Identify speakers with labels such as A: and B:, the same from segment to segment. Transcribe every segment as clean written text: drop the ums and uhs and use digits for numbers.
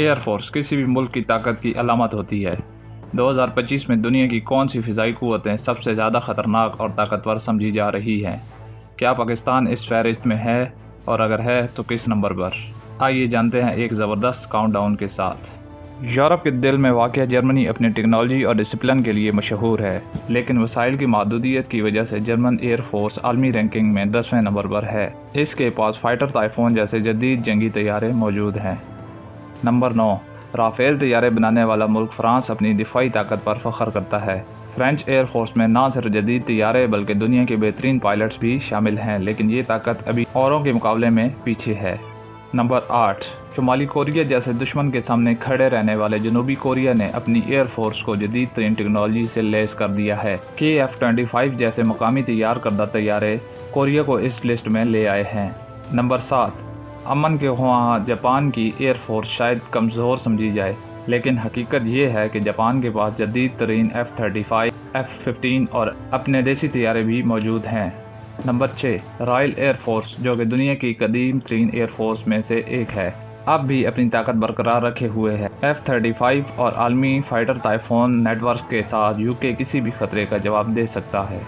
A: Air force किसी भी मुल्क की ताकत की अलामत होती है। 2025 में दुनिया की कौन सी फ़िज़ाई क़ुव्वतें सबसे ज़्यादा ख़तरनाक और ताकतवर समझी जा रही हैं? क्या पाकिस्तान इस फ़हरिस्त में है, और अगर है तो किस नंबर पर? आइए जानते हैं एक ज़बरदस्त काउंटडाउन के साथ। यूरोप के दिल में वाक़या जर्मनी अपनी टेक्नोलॉजी और डिसिप्लिन के लिए मशहूर है, लेकिन वसाइल की महदूदियत की वजह से जर्मन एयर फोर्स आलमी रैंकिंग में 10वें नंबर पर है। इसके पास फाइटर टाइफून जैसे जदीद जंगी तैयारे मौजूद हैं। नंबर 9, राफेल तैयारे बनाने वाला मुल्क फ्रांस अपनी दिफाई ताकत पर फ़ख्र करता है। फ्रेंच एयर फोर्स में न सिर्फ जदीद तैयारे बल्कि दुनिया के बेहतरीन पायलट्स भी शामिल हैं, लेकिन ये ताकत अभी औरों के मुकाबले में पीछे है। नंबर 8, शुमाली कोरिया जैसे दुश्मन के सामने खड़े रहने वाले जनूबी कोरिया ने अपनी एयर फोर्स को जदीद तरीन टेक्नोलॉजी से लैस कर दिया है। KF-25 जैसे मकामी तैयार करदा तैयारे कोरिया को इस लिस्ट में ले आए हैं। नंबर 7, अमन के वहाँ जापान की एयर फोर्स शायद कमज़ोर समझी जाए, लेकिन हकीकत ये है कि जापान के पास जदीद तरीन F-35, F-15 और अपने देसी तैयारे भी मौजूद हैं। नंबर 6, रॉयल एयर फोर्स, जो कि दुनिया की कदीम तरीन एयर फोर्स में से एक है, अब भी अपनी ताकत बरकरार रखे हुए है। F-35 और आलमी फाइटर टाइफून नेटवर्क के साथ UK किसी भी खतरे का जवाब दे सकता है।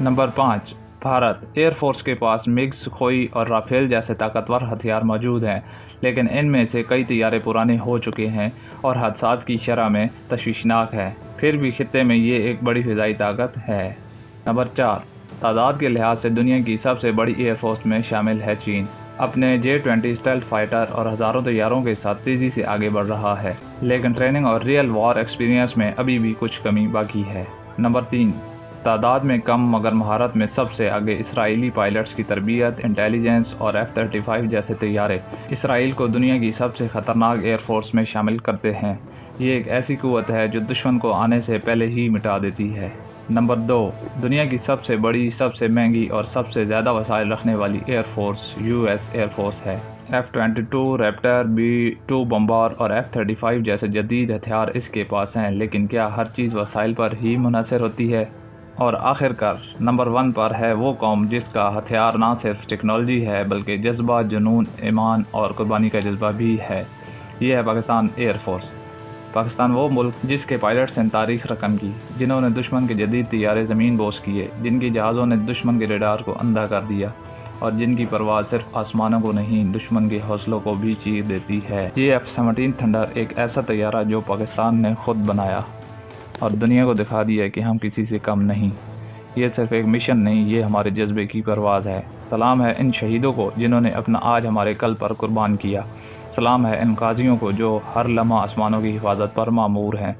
A: नंबर 5, भारत एयर फोर्स के पास मिग, सुखोई और राफेल जैसे ताकतवर हथियार मौजूद हैं, लेकिन इनमें से कई तैयारे पुराने हो चुके हैं और हादसात की शरह में तशवीशनाक है। फिर भी खित्ते में ये एक बड़ी फ़िज़ाई ताकत है। नंबर 4, तादाद के लिहाज से दुनिया की सबसे बड़ी एयर फोर्स में शामिल है चीन। अपने J-20 स्टेल्थ फाइटर और हज़ारों तैयारों के साथ तेज़ी से आगे बढ़ रहा है, लेकिन ट्रेनिंग और रियल वॉर एक्सपीरियंस में अभी भी कुछ कमी बाकी है। नंबर 3, तादाद में कम मगर महारत में सबसे आगे इसराइली पायलट्स की तरबियत, इंटेलिजेंस और F-35 जैसे तैयारे इसराइल को दुनिया की सबसे ख़तरनाक एयर फोर्स में शामिल करते हैं। ये एक ऐसी क़ुव्वत है जो दुश्मन को आने से पहले ही मिटा देती है। नंबर 2, दुनिया की सबसे बड़ी, सबसे महंगी और सबसे ज़्यादा वसाइल रखने वाली air force US air force है। F-22, रैप्टर, B-2 बम्बार और F-35 जैसे जदीद हथियार इसके पास हैं, लेकिन क्या हर चीज़ वसाइल पर ही मुनहसर होती है? और आखिरकार नंबर 1 पर है वो कौम जिसका हथियार ना सिर्फ टेक्नोलॉजी है बल्कि जज्बा, जुनून, ईमान और कुर्बानी का जज्बा भी है। ये है पाकिस्तान एयर फोर्स। पाकिस्तान वो मुल्क जिसके पायलट्स ने तारीख रकम की, जिन्होंने दुश्मन के जदीद तैयारे ज़मीन बोस किए, जिनकी जहाज़ों ने दुश्मन के रडार को अंधा कर दिया और जिनकी परवाज़ सिर्फ आसमानों को नहीं दुश्मन के हौसलों को भी चीर देती है। F-17 थंडर एक ऐसा तैयारा जो पाकिस्तान ने खुद बनाया और दुनिया को दिखा दिया कि हम किसी से कम नहीं। ये सिर्फ एक मिशन नहीं, ये हमारे जज्बे की परवाज़ है। सलाम है इन शहीदों को जिन्होंने अपना आज हमारे कल पर कुर्बान किया। सलाम है इन गाज़ियों को जो हर लम्हा आसमानों की हिफाजत पर मामूर हैं।